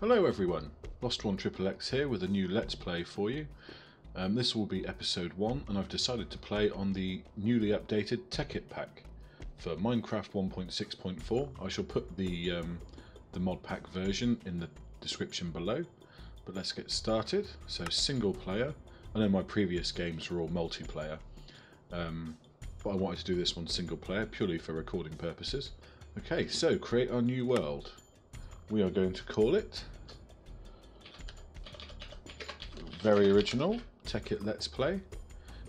Hello everyone, lostonexxx here with a new Let's Play for you. This will be episode 1 and I've decided to play on the newly updated Tekkit pack for Minecraft 1.6.4. I shall put the mod pack version in the description below, but let's get started. So single player, I know my previous games were all multiplayer, but I wanted to do this one single player purely for recording purposes. Okay, so create our new world. We are going to call it, very original, Tekkit Let's Play,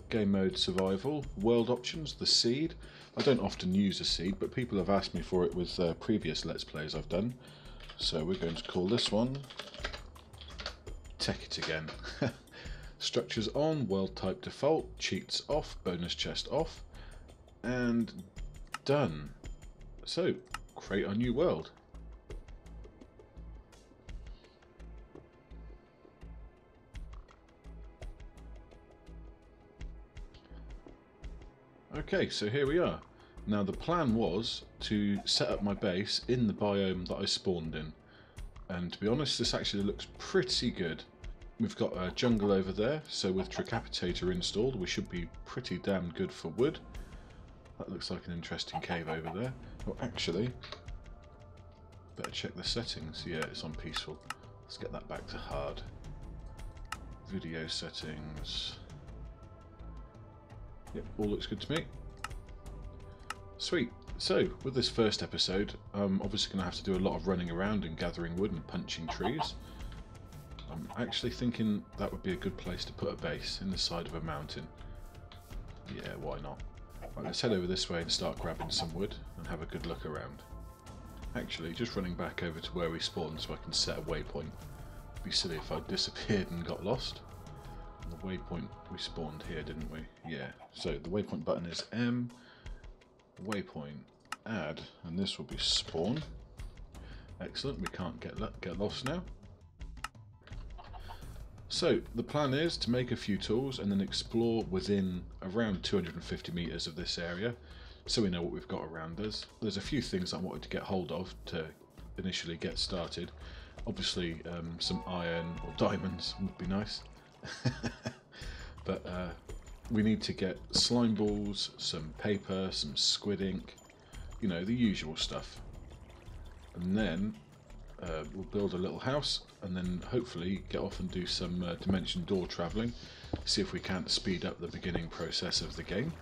game mode survival, world options, the seed. I don't often use a seed, but people have asked me for it with previous Let's Plays I've done. So we're going to call this one Tekkit again. Structures on, world type default, cheats off, bonus chest off, and done. So, create our new world. Okay, so here we are. Now the plan was to set up my base in the biome that I spawned in. And to be honest, this actually looks pretty good. We've got a jungle over there, so with Tricapitator installed we should be pretty damn good for wood. That looks like an interesting cave over there. Oh, actually, better check the settings. Yeah, it's on peaceful. Let's get that back to hard. Video settings. Yep, all looks good to me. Sweet. So, with this first episode, I'm obviously going to have to do a lot of running around and gathering wood and punching trees. I'm actually thinking that would be a good place to put a base, in the side of a mountain. Yeah, why not? Right, let's head over this way and start grabbing some wood and have a good look around. Actually, just running back over to where we spawned so I can set a waypoint. It'd be silly if I disappeared and got lost. The waypoint, we spawned here, didn't we? Yeah. So the waypoint button is M, waypoint add, and this will be spawn. Excellent, we can't get lost now. So the plan is to make a few tools and then explore within around 250 meters of this area, so we know what we've got around us. There's a few things I wanted to get hold of to initially get started. Obviously some iron or diamonds would be nice. But we need to get slime balls, some paper, some squid ink, you know, the usual stuff. And then we'll build a little house and then hopefully get off and do some dimension door travelling, see if we can't speed up the beginning process of the game.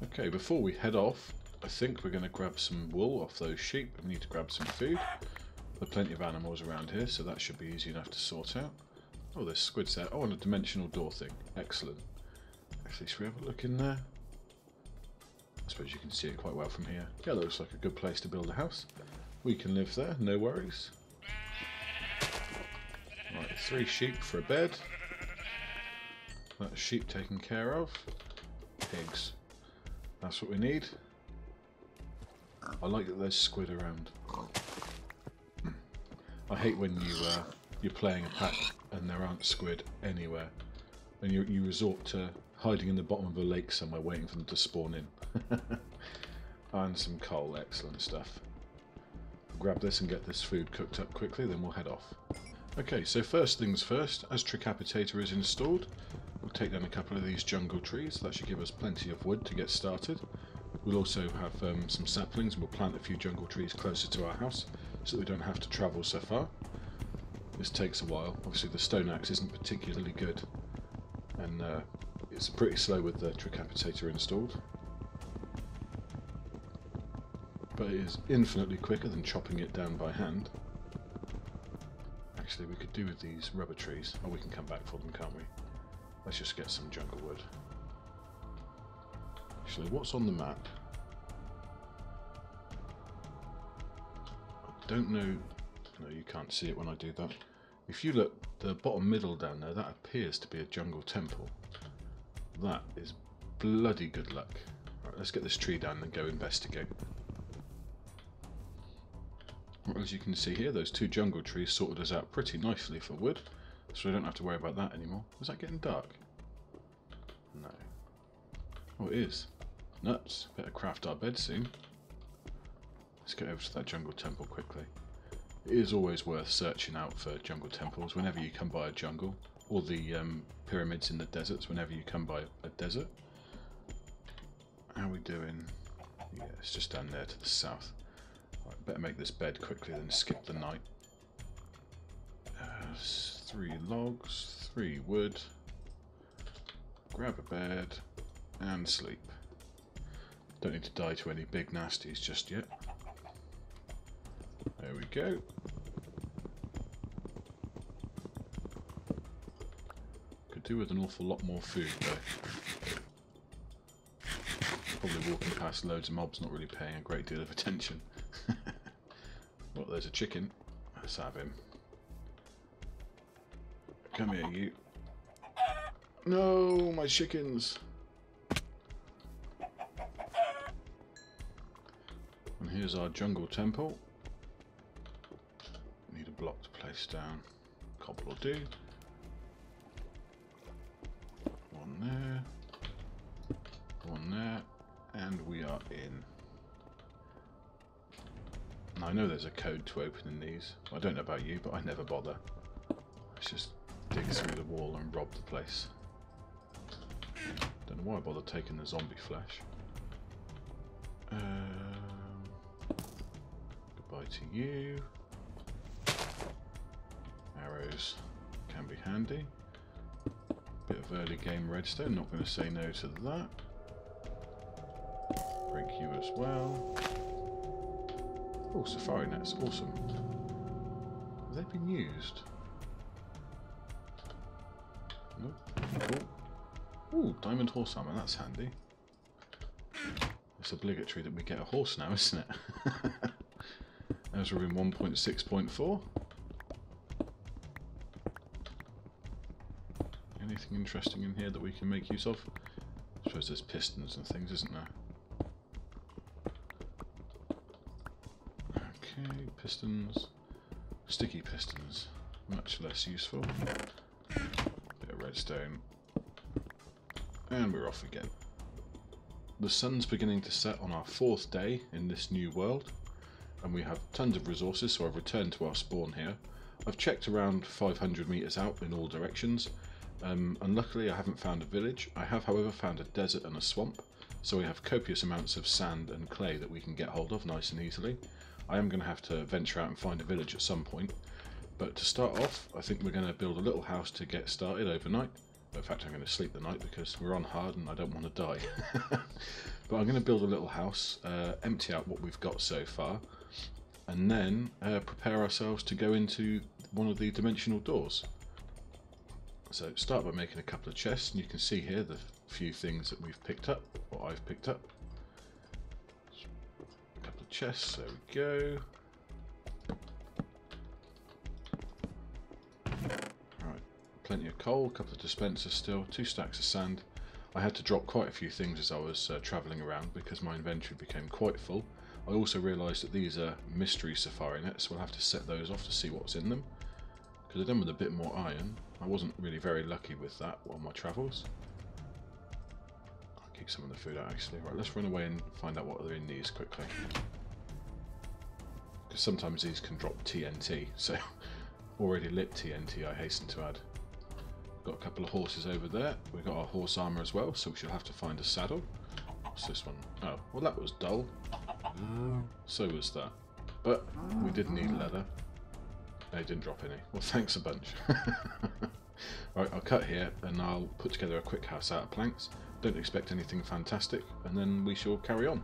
Okay, before we head off, I think we're going to grab some wool off those sheep. We need to grab some food. There are plenty of animals around here, so that should be easy enough to sort out. Oh, there's squids there. Oh, and a dimensional door thing. Excellent. Actually, should we have a look in there? I suppose you can see it quite well from here. Yeah, that looks like a good place to build a house. We can live there, no worries. Right, 3 sheep for a bed. That's sheep taken care of. Pigs. That's what we need. I like that there's squid around. I hate when you're playing a pack and there aren't squid anywhere, and you resort to hiding in the bottom of a lake somewhere waiting for them to spawn in. And some coal, excellent stuff. Grab this and get this food cooked up quickly, then we'll head off. Okay, so first things first, as Tricapitator is installed, we'll take down a couple of these jungle trees. That should give us plenty of wood to get started. We'll also have some saplings, and we'll plant a few jungle trees closer to our house so that we don't have to travel so far. This takes a while. Obviously the stone axe isn't particularly good, and it's pretty slow with the Tricapitator installed, but it is infinitely quicker than chopping it down by hand. Actually, we could do with these rubber trees. Oh, we can come back for them, can't we? Let's just get some jungle wood. Actually, what's on the map? I don't know. No, you can't see it when I do that. If you look, the bottom middle down there, that appears to be a jungle temple. That is bloody good luck. Right, let's get this tree down and go investigate. Right, as you can see here, those 2 jungle trees sorted us out pretty nicely for wood, so we don't have to worry about that anymore. Is that getting dark? No. Oh, it is. Nuts. Better craft our bed soon. Let's get over to that jungle temple quickly. It is always worth searching out for jungle temples whenever you come by a jungle, or the pyramids in the deserts whenever you come by a desert. How are we doing? Yeah, it's just down there to the south. Right, better make this bed quickly than skip the night. 3 logs, 3 wood, grab a bed and sleep. Don't need to die to any big nasties just yet. There we go. Could do with an awful lot more food though. Probably walking past loads of mobs, not really paying a great deal of attention. Well, there's a chicken. Let's have him. Come here, you. No, my chickens. And here's our jungle temple. Need a block to place down. Cobble will do. One there. One there. And we are in. Now, I know there's a code to open in these. I don't know about you, but I never bother. Let's just dig through the wall and rob the place. Don't know why I bothered taking the zombie flesh. Goodbye to you. Arrows can be handy. Bit of early game redstone, not going to say no to that. Break you as well. Oh, safari nets, awesome. Have they been used? Nope. Cool. Ooh, diamond horse armor, that's handy. It's obligatory that we get a horse now, isn't it? As we're in 1.6.4. Anything interesting in here that we can make use of? I suppose there's pistons and things, isn't there? Okay, pistons. Sticky pistons. Much less useful. Bit of redstone. And we're off again. The sun's beginning to set on our 4th day in this new world. And we have tons of resources, so I've returned to our spawn here. I've checked around 500 meters out in all directions. And luckily I haven't found a village. I have, however, found a desert and a swamp, so we have copious amounts of sand and clay that we can get hold of nice and easily. I am going to have to venture out and find a village at some point, but to start off I think we're going to build a little house to get started overnight. In fact, I'm going to sleep the night because we're on hard and I don't want to die. But I'm going to build a little house, empty out what we've got so far, and then prepare ourselves to go into one of the dimensional doors. So start by making a couple of chests, and you can see here the few things that we've picked up, or I've picked up. A couple of chests, there we go. Right, plenty of coal, a couple of dispensers still, 2 stacks of sand. I had to drop quite a few things as I was travelling around because my inventory became quite full. I also realised that these are mystery safari nets, so we'll have to set those off to see what's in them. Because I've done with a bit more iron. I wasn't really very lucky with that on my travels. I'll keep some of the food out actually. Right, let's run away and find out what are in these quickly. Because sometimes these can drop TNT, so already lit TNT I hasten to add. Got a couple of horses over there. We've got our horse armour as well, so we shall have to find a saddle. What's this one? Oh, well that was dull. So was that. But we did need leather. They didn't drop any. Well, thanks a bunch. Right, I'll cut here and I'll put together a quick house out of planks. Don't expect anything fantastic, and then we shall carry on.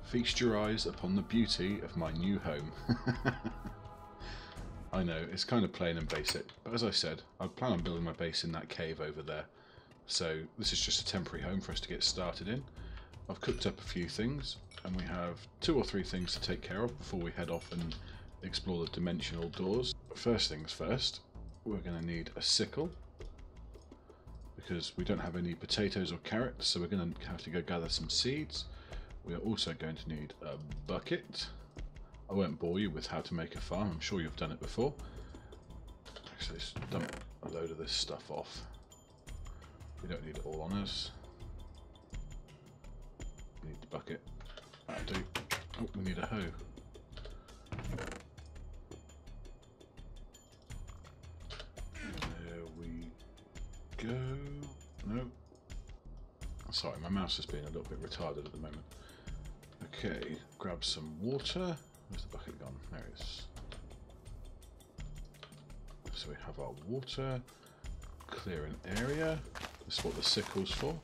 Feast your eyes upon the beauty of my new home. I know, it's kind of plain and basic, but as I said, I plan on building my base in that cave over there. So this is just a temporary home for us to get started in. I've cooked up a few things, and we have 2 or 3 things to take care of before we head off and explore the dimensional doors. First things first, we're going to need a sickle, because we don't have any potatoes or carrots, so we're going to have to go gather some seeds. We are also going to need a bucket. I won't bore you with how to make a farm, I'm sure you've done it before. Actually, let's dump a load of this stuff off. We don't need it all on us. We need the bucket. That'll do. Oh, we need a hoe. No. Sorry, my mouse has been a little bit retarded at the moment. Okay, grab some water. Where's the bucket gone? There it is. So we have our water. Clear an area. This is what the sickle's for.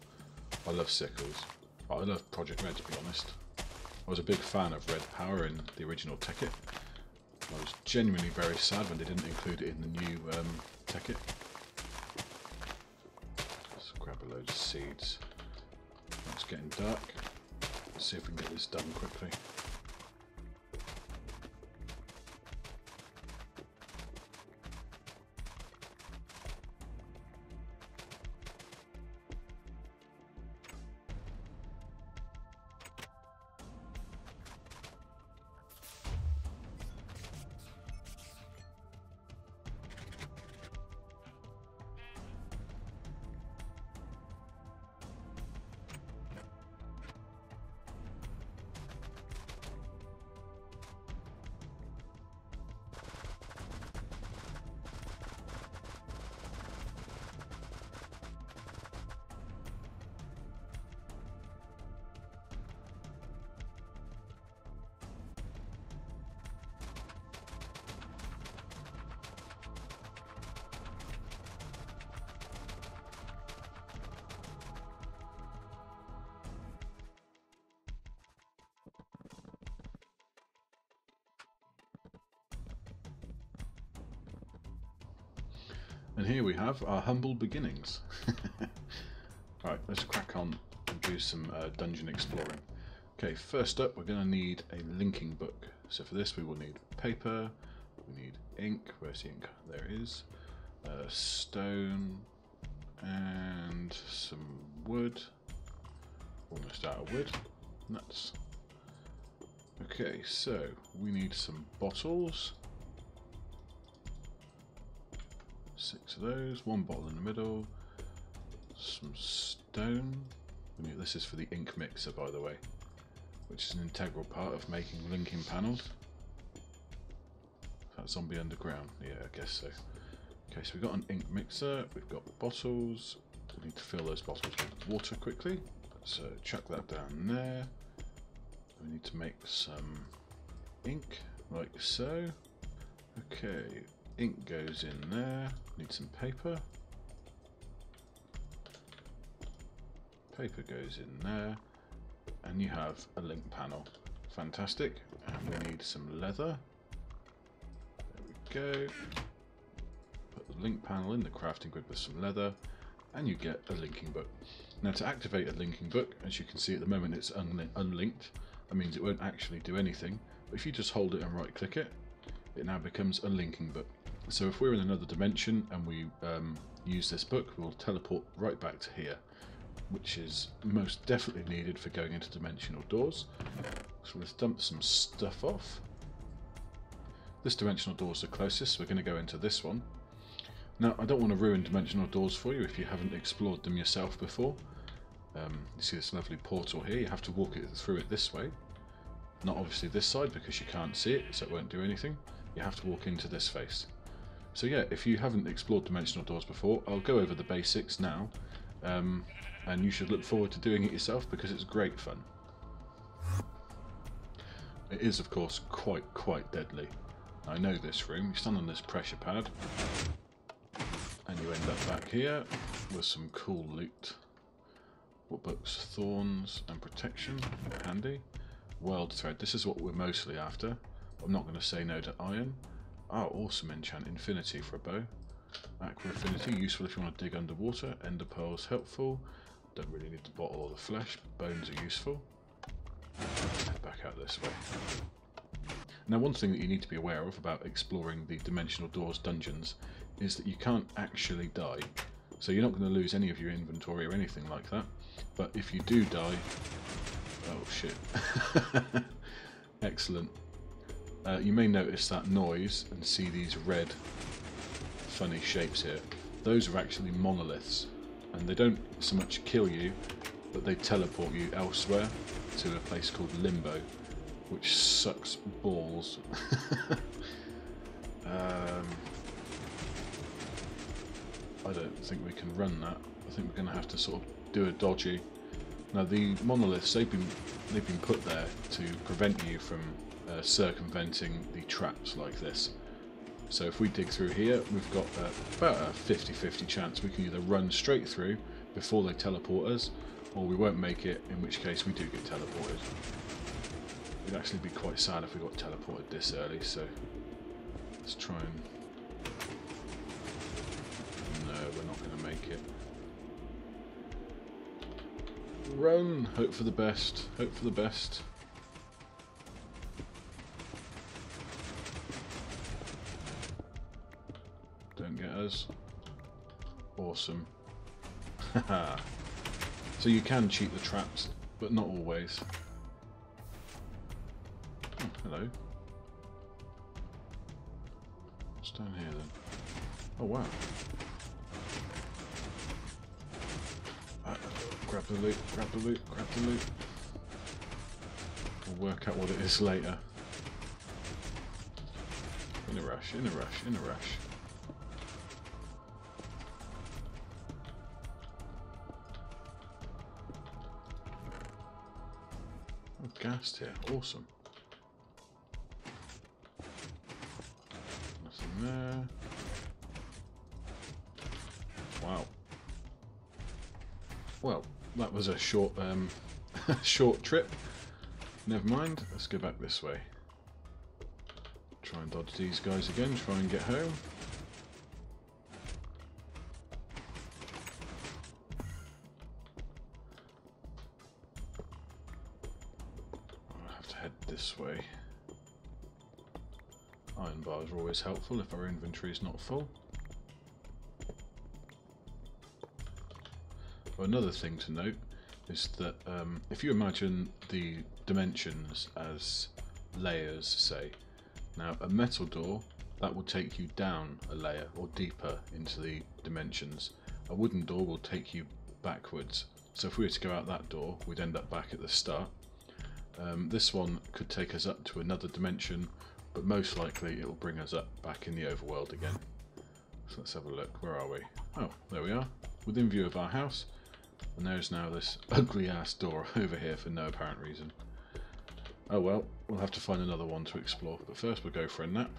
I love sickles. Oh, I love Project Red, to be honest. I was a big fan of Red Power in the original Tekkit. I was genuinely very sad when they didn't include it in the new Tekkit. Let's grab a load of seeds. It's getting dark. Let's see if we can get this done quickly. And here we have our humble beginnings. Right, let's crack on and do some dungeon exploring. Okay, first up we're going to need a linking book. So for this we will need paper, we need ink, where's the ink? There it is. Stone and some wood. Almost out of wood. Nuts. Okay, so we need some bottles. 6 of those, 1 bottle in the middle, some stone. This is for the ink mixer, by the way, which is an integral part of making linking panels. Is that zombie underground? Yeah, I guess so. Okay, so we've got an ink mixer, we've got bottles. We need to fill those bottles with water quickly. So chuck that down there. We need to make some ink, like so. Okay. Ink goes in there. Need some paper. Paper goes in there. And you have a link panel. Fantastic. And we need some leather. There we go. Put the link panel in the crafting grid with some leather. And you get a linking book. Now to activate a linking book, as you can see at the moment it's unlinked. That means it won't actually do anything. But if you just hold it and right click it, it now becomes a linking book. So if we're in another dimension and we use this book, we'll teleport right back to here, which is most definitely needed for going into dimensional doors. So let's dump some stuff off. This dimensional door is the closest, so we're going to go into this one. Now, I don't want to ruin dimensional doors for you if you haven't explored them yourself before. You see this lovely portal here, you have to walk through it this way. Not obviously this side because you can't see it, so it won't do anything. You have to walk into this face. So yeah, if you haven't explored dimensional doors before, I'll go over the basics now, and you should look forward to doing it yourself because it's great fun. It is of course quite deadly. I know this room. You stand on this pressure pad and you end up back here with some cool loot. What books? Thorns and protection, handy. World thread, this is what we're mostly after. I'm not going to say no to iron. Oh, awesome enchant, infinity for a bow. Aqua affinity, useful if you want to dig underwater. Ender pearls, helpful. Don't really need the bottle or the flesh. Bones are useful. Back out this way. Now, one thing that you need to be aware of about exploring the dimensional doors dungeons is that you can't actually die. So you're not going to lose any of your inventory or anything like that. But if you do die... Oh shit. Excellent. You may notice that noise and see these red funny shapes here. Those are actually monoliths, and they don't so much kill you, but they teleport you elsewhere to a place called Limbo, which sucks balls. I don't think we can run that. I think we're going to have to sort of do a dodgy. Now the monoliths, they've been put there to prevent you from circumventing the traps like this. So if we dig through here, we've got about a 50-50 chance we can either run straight through before they teleport us, or we won't make it, in which case we do get teleported. It'd actually be quite sad if we got teleported this early, so let's try and... No, we're not going to make it. Run! Hope for the best. Hope for the best. Don't get us. Awesome. Haha. So you can cheat the traps, but not always. Oh, hello. What's down here then? Oh wow. Grab the loot, grab the loot, grab the loot. We'll work out what it is later. In a rush, in a rush, in a rush. Oh, gassed here, awesome. Nothing there. Wow. Well, that was a short, short trip. Never mind. Let's go back this way. Try and dodge these guys again. Try and get home. I'll have to head this way. Iron bars are always helpful if our inventory is not full. Another thing to note is that if you imagine the dimensions as layers, say, now a metal door, that will take you down a layer or deeper into the dimensions. A wooden door will take you backwards. So if we were to go out that door, we'd end up back at the start. This one could take us up to another dimension, but most likely it will bring us up back in the overworld again. So let's have a look. Where are we? Oh, there we are, within view of our house. And there's now this ugly ass door over here for no apparent reason. Oh well, we'll have to find another one to explore, but first we'll go for a nap.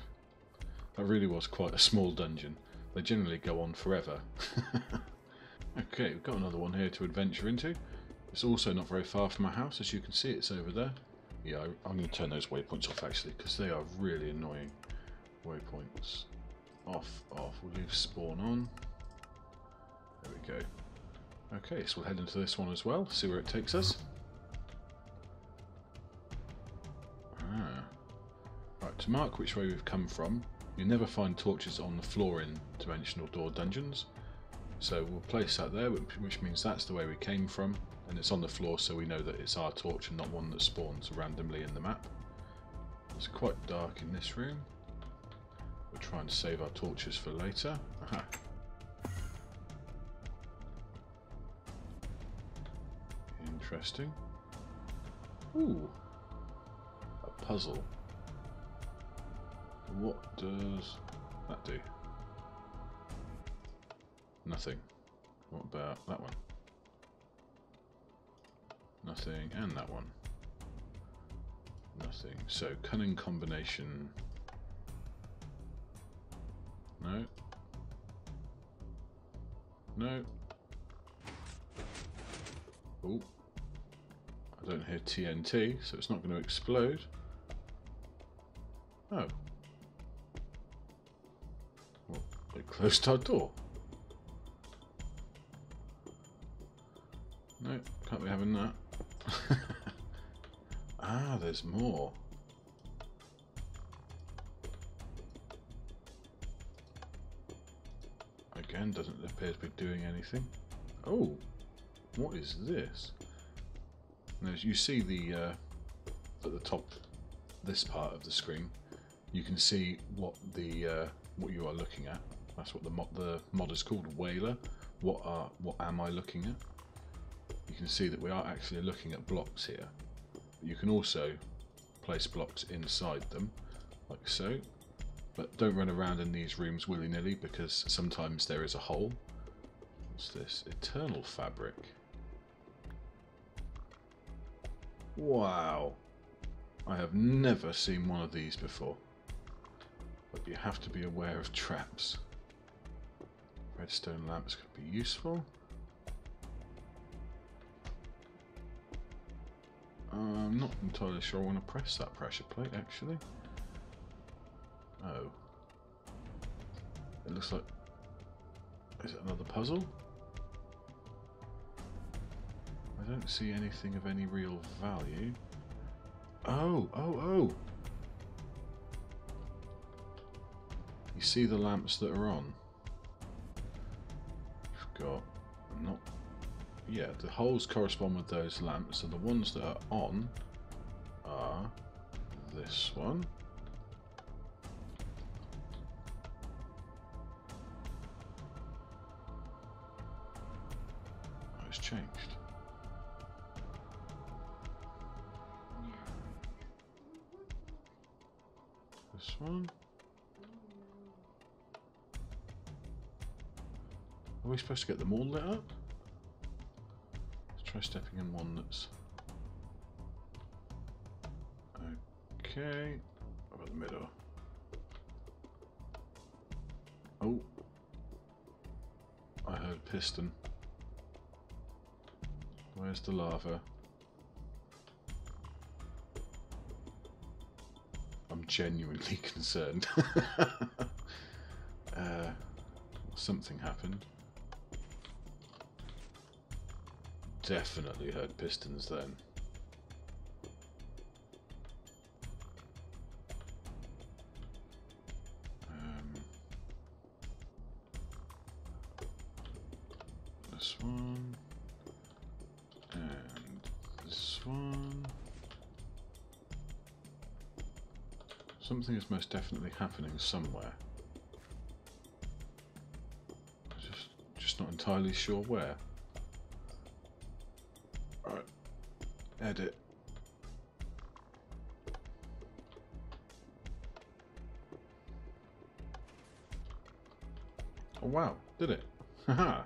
That really was quite a small dungeon. They generally go on forever. Okay, we've got another one here to adventure into. It's also not very far from our house, as you can see it's over there. Yeah, I'm going to turn those waypoints off actually, because they are really annoying. Waypoints. Off, off. We'll leave spawn on. There we go. Okay, so we'll head into this one as well, see where it takes us. Right, to mark which way we've come from, you never find torches on the floor in dimensional door dungeons. So we'll place that there, which means that's the way we came from, and it's on the floor so we know that it's our torch and not one that spawns randomly in the map. It's quite dark in this room. We're trying to save our torches for later. Aha. Interesting. Ooh, a puzzle. What does that do? Nothing. What about that one? Nothing, and that one. Nothing. So, cunning combination. No. No. Oh. I don't hear TNT, so it's not going to explode. Oh. Well, it closed our door. No, can't be having that. Ah, there's more. Again, doesn't appear to be doing anything. Oh, what is this? And as you see the at the top, this part of the screen, you can see what the what you are looking at. That's what the mod is called, Whaler. What am I looking at? You can see that we are actually looking at blocks here. You can also place blocks inside them, like so. But don't run around in these rooms willy-nilly, because sometimes there is a hole. What's this? Eternal fabric. Wow. I have never seen one of these before. But you have to be aware of traps. Redstone lamps could be useful. I'm not entirely sure I want to press that pressure plate actually. Oh. It looks like... Is it another puzzle? I don't see anything of any real value. Oh, oh, oh! You see the lamps that are on? You've got... not... Yeah, the holes correspond with those lamps, and the ones that are on are this one. Oh, it's changed. This one. Are we supposed to get them all lit up? Let's try stepping in one that's... Okay. About the middle. Oh. I heard piston. Where's the lava? I'm genuinely concerned. Something happened. Definitely heard pistons then. This one. And this one. Something is most definitely happening somewhere. Just not entirely sure where. Alright. Edit. Oh wow, did it? Haha.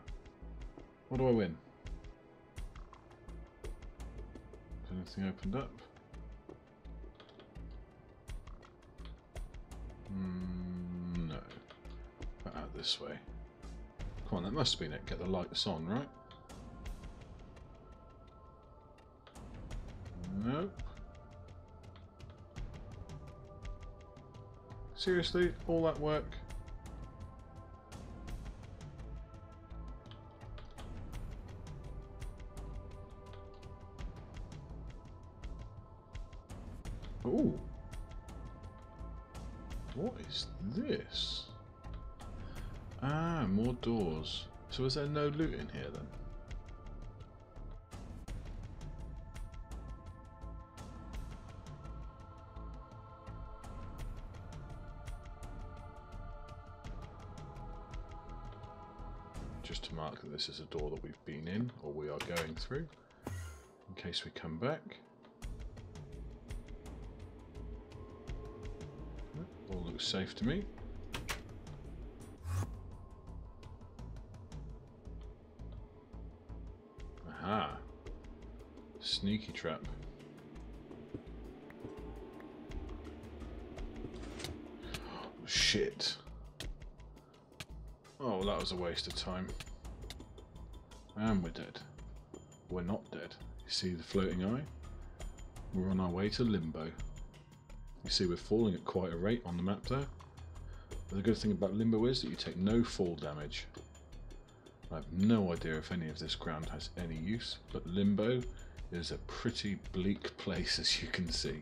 What do I win? Has anything opened up? No. But out this way. Come on, that must have been it. Get the lights on, right? Nope. Seriously? All that work? Ooh. What is this? Ah, more doors. So is there no loot in here then? Just to mark that this is a door that we've been in, or we are going through, in case we come back. All looks safe to me. Aha! Sneaky trap. Shit. Oh, that was a waste of time. And we're dead. We're not dead. You see the floating eye? We're on our way to limbo. You see we're falling at quite a rate on the map there. But the good thing about limbo is that you take no fall damage. I have no idea if any of this ground has any use, but limbo is a pretty bleak place, as you can see.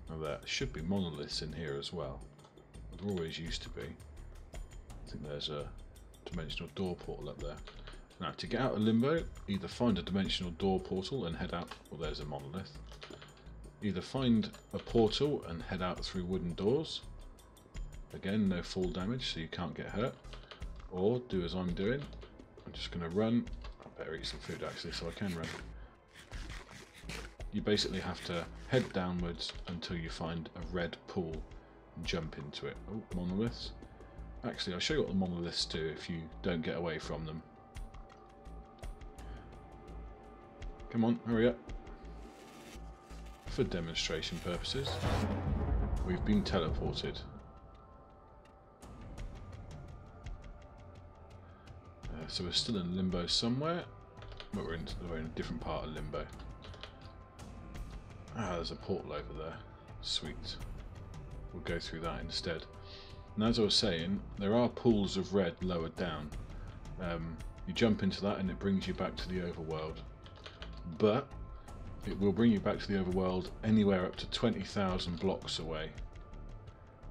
Now there should be monoliths in here as well. There always used to be. I think there's a dimensional door portal up there. Now to get out of limbo, either find a dimensional door portal and head out. Well, there's a monolith. Either find a portal and head out through wooden doors. Again, no fall damage, so you can't get hurt. Or do as I'm doing. I'm just going to run. I better eat some food actually, so I can run. You basically have to head downwards until you find a red pool and jump into it. Oh, monoliths. Actually, I'll show you what the monoliths do if you don't get away from them. Come on, hurry up. For demonstration purposes, we've been teleported. So we're still in limbo somewhere, but we're in a different part of limbo. Ah, there's a portal over there. Sweet. We'll go through that instead. And as I was saying, there are pools of red lower down. You jump into that and it brings you back to the overworld. But it will bring you back to the overworld anywhere up to 20,000 blocks away,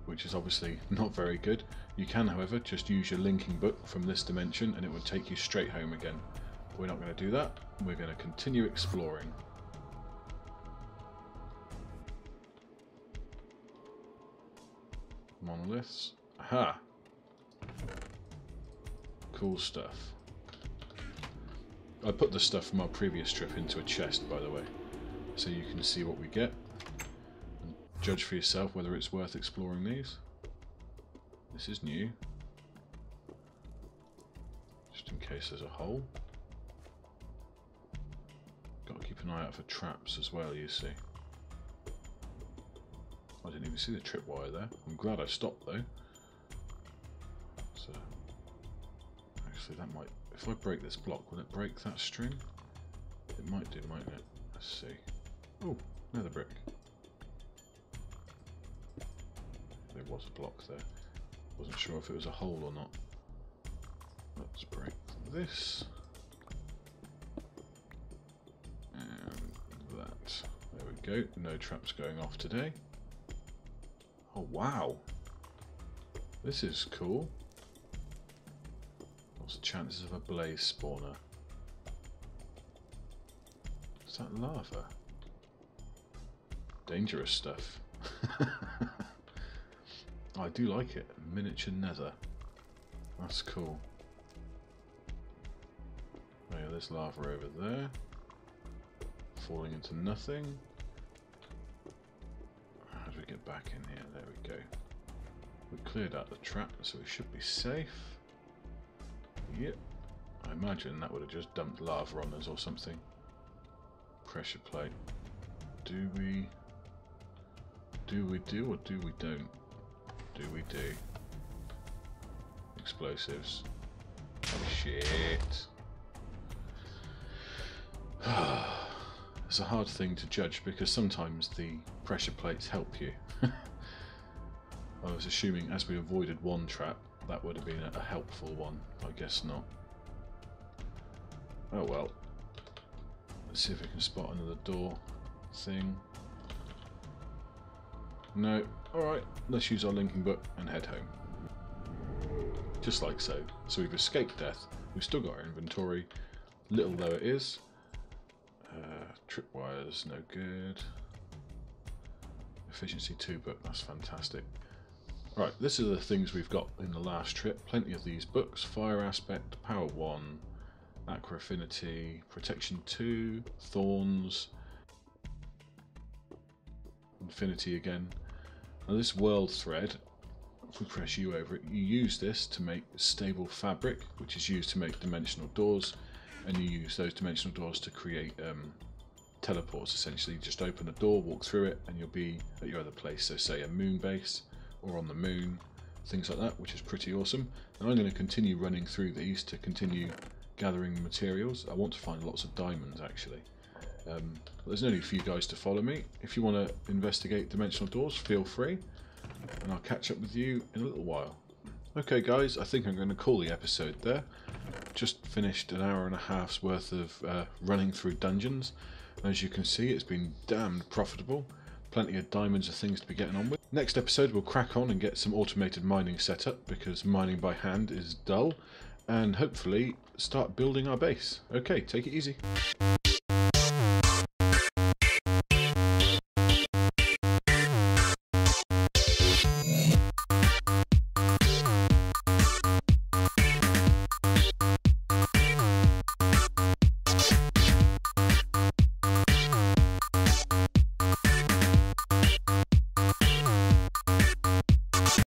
which is obviously not very good. You can, however, just use your linking book from this dimension and it will take you straight home again. But we're not going to do that. We're going to continue exploring. Monoliths. Aha! Cool stuff. I put the stuff from our previous trip into a chest, by the way, so you can see what we get and judge for yourself whether it's worth exploring these. This is new, just in case there's a hole. Got to keep an eye out for traps as well, you see. I didn't even see the tripwire there. I'm glad I stopped though. So, actually that might, if I break this block, will it break that string? It might do, mightn't it? Let's see. Oh, another brick. There was a block there. Wasn't sure if it was a hole or not. Let's break this. And that. There we go. No traps going off today. Oh wow. This is cool. What's the chances of a blaze spawner? Is that lava? Dangerous stuff. I do like it. Miniature nether. That's cool. Oh yeah, there's lava over there. Falling into nothing. How do we get back in here? There we go. We cleared out the trap, so we should be safe. Yep. I imagine that would have just dumped lava on us or something. Pressure plate. Do we do or do we don't? Do we do? Explosives. Oh shit. It's a hard thing to judge because sometimes the pressure plates help you. I was assuming as we avoided one trap that would have been a helpful one. I guess not. Oh well. Let's see if we can spot another door thing. No. Alright, let's use our linking book and head home. Just like so. So we've escaped death. We've still got our inventory, little though it is. Tripwires, no good. Efficiency 2 book, that's fantastic. Right, this are the things we've got in the last trip. Plenty of these books. Fire Aspect, Power 1, Aqua Affinity, Protection 2, Thorns, Infinity again. Now this World Thread, if we press U over it, you use this to make stable fabric, which is used to make dimensional doors, and you use those dimensional doors to create teleports essentially. You just open a door, walk through it, and you'll be at your other place, so say a moon base, or on the moon, things like that, which is pretty awesome. And I'm going to continue running through these to continue gathering materials. I want to find lots of diamonds actually. There's no need for you guys to follow me. If you want to investigate dimensional doors, feel free, and I'll catch up with you in a little while. Okay guys, I think I'm going to call the episode there. Just finished an hour and a half's worth of running through dungeons. As you can see, it's been damned profitable. Plenty of diamonds and things to be getting on with. Next episode we'll crack on and get some automated mining set up, because mining by hand is dull, and hopefully start building our base. Okay, take it easy.